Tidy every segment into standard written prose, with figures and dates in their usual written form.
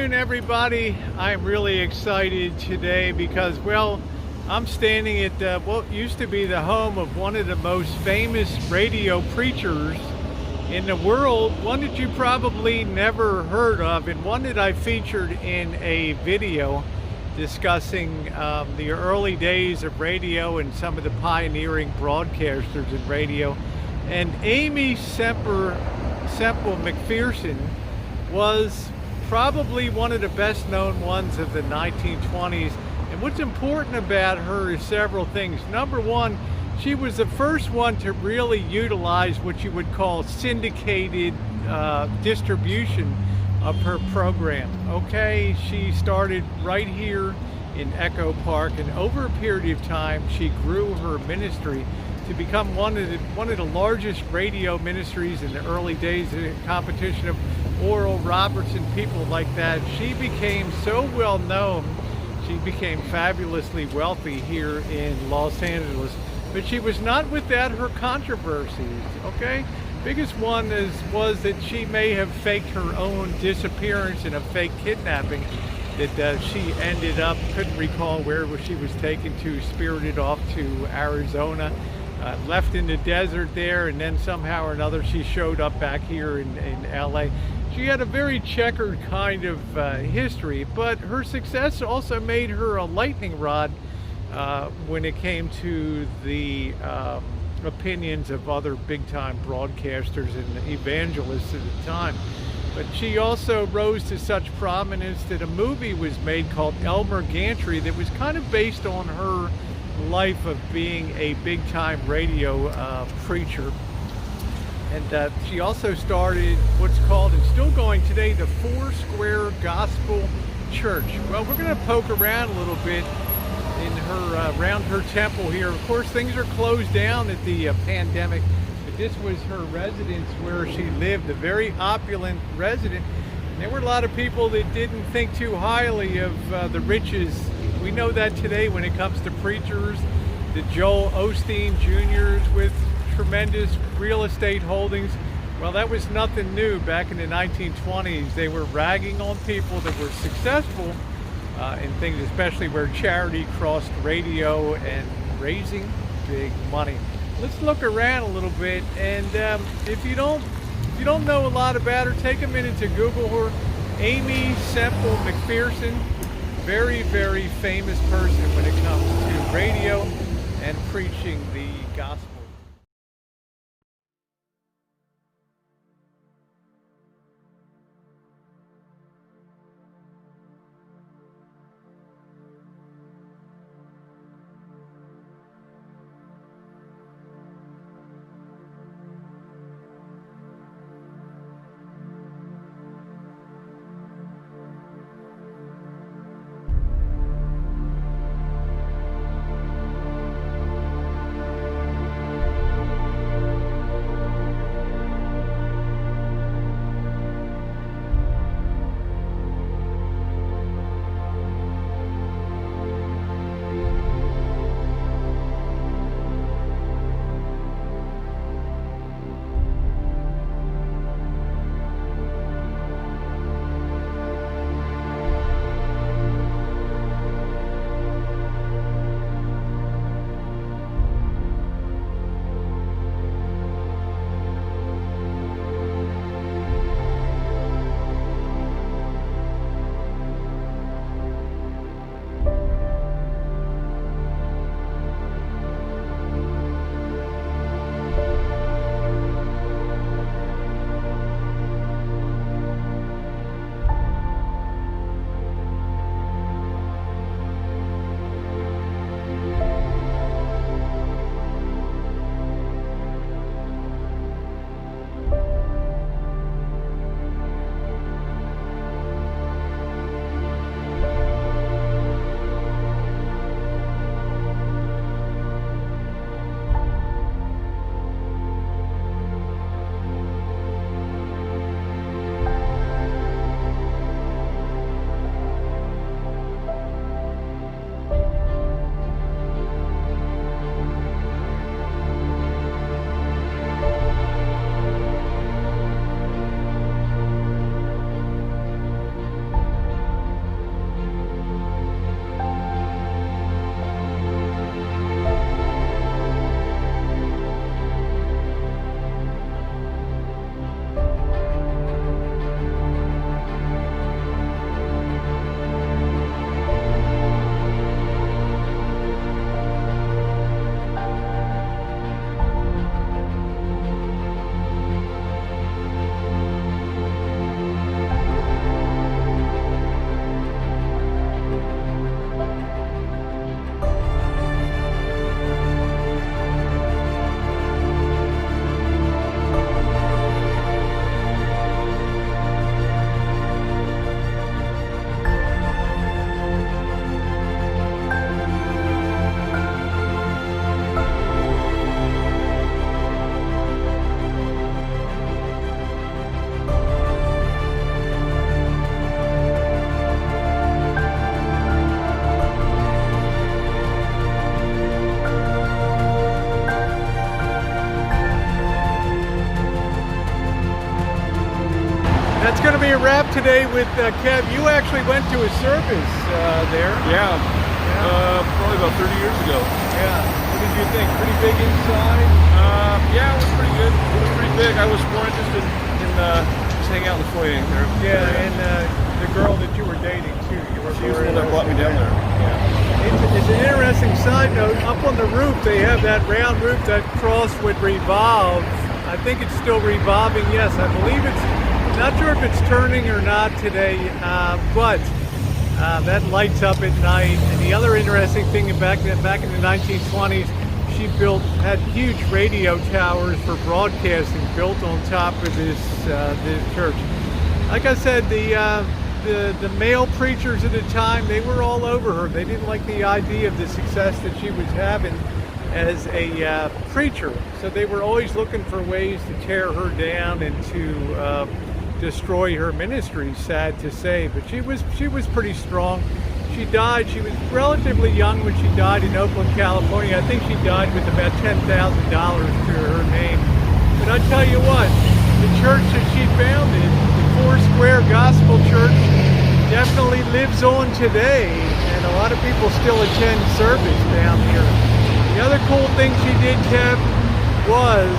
afternoon, everybody. I'm really excited today because, well, I'm standing at what used to be the home of one of the most famous radio preachers in the world, one that you probably never heard of, and one that I featured in a video discussing the early days of radio and some of the pioneering broadcasters in radio. And Aimee Semple McPherson was probably one of the best known ones of the 1920s. And what's important about her is several things. Number one, she was the first one to really utilize what you would call syndicated distribution of her program. Okay, she started right here in Echo Park, and over a period of time she grew her ministry to become one of the largest radio ministries in the early days of the competition of Oral Roberts and people like that. She became so well known, she became fabulously wealthy here in Los Angeles, but she was not without her controversies, okay? Biggest one was that she may have faked her own disappearance in a fake kidnapping, that she ended up, couldn't recall where she was taken to, spirited off to Arizona, left in the desert there, and then somehow or another she showed up back here in LA. She had a very checkered kind of history, but her success also made her a lightning rod when it came to the opinions of other big-time broadcasters and evangelists at the time. But she also rose to such prominence that a movie was made called Elmer Gantry that was kind of based on her life of being a big-time radio preacher. And she also started what's called, and still going today, the Foursquare Gospel Church. Well, we're going to poke around a little bit in her around her temple here. Of course, things are closed down at the pandemic, but this was her residence where she lived, a very opulent residence. And there were a lot of people that didn't think too highly of the riches. We know that today when it comes to preachers, the Joel Osteen Jr.'s with tremendous real estate holdings. Well, that was nothing new back in the 1920s. They were ragging on people that were successful in things, especially where charity crossed radio and raising big money. Let's look around a little bit, and if you don't know a lot about her, take a minute to Google her. Aimee Semple McPherson, very, very famous person when it comes to radio and preaching the gospel. me a rap today with Kev. You actually went to a service there. Yeah, probably about 30 years ago. Yeah. What did you think? Pretty big inside? Yeah, it was pretty good. It was pretty big. I was more interested in just hanging out in the foyer there. Yeah, and the girl that you were dating too. She was the one that brought me down there. Yeah. It's an interesting side note. Up on the roof, they have that round roof. That cross would revolve. I think it's still revolving. Yes, I believe it's. Not sure if it's turning or not today, but that lights up at night. And the other interesting thing, back in the 1920s, she had huge radio towers for broadcasting built on top of this church. Like I said, the male preachers at the time, they were all over her. They didn't like the idea of the success that she was having as a preacher. So they were always looking for ways to tear her down and to destroy her ministry, sad to say. But she was pretty strong. She died, she was relatively young when she died in Oakland, California. I think she died with about $10,000 to her name. But I tell you what, the church that she founded, the Foursquare Gospel Church, definitely lives on today, and a lot of people still attend service down here. The other cool thing she did, Kev, was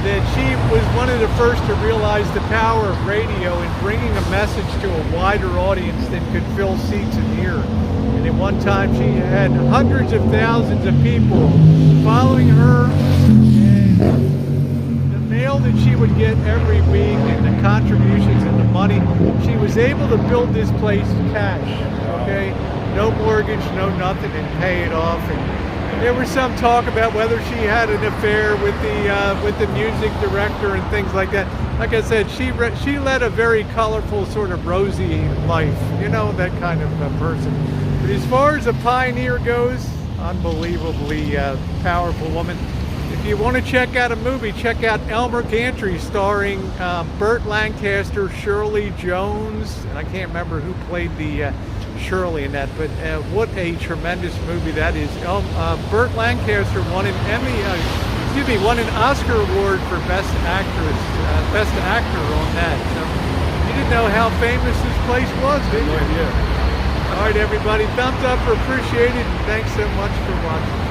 that she was one of the first to realize the power of radio in bringing a message to a wider audience than could fill seats in here. And at one time she had hundreds of thousands of people following her, and the mail that she would get every week and the contributions and the money, she was able to build this place cash, okay? No mortgage, no nothing, and pay it off. And there was some talk about whether she had an affair with the music director and things like that. Like I said, she led a very colorful, sort of rosy life, you know, that kind of person. But as far as a pioneer goes, unbelievably powerful woman. If you want to check out a movie, check out Elmer Gantry, starring Burt Lancaster, Shirley Jones, and I can't remember who played the Shirley in that, but what a tremendous movie that is. Burt Lancaster won an Oscar award for Best Actor on that. So you didn't know how famous this place was, did you? No idea. All right, everybody, thumbs up for appreciated, and thanks so much for watching.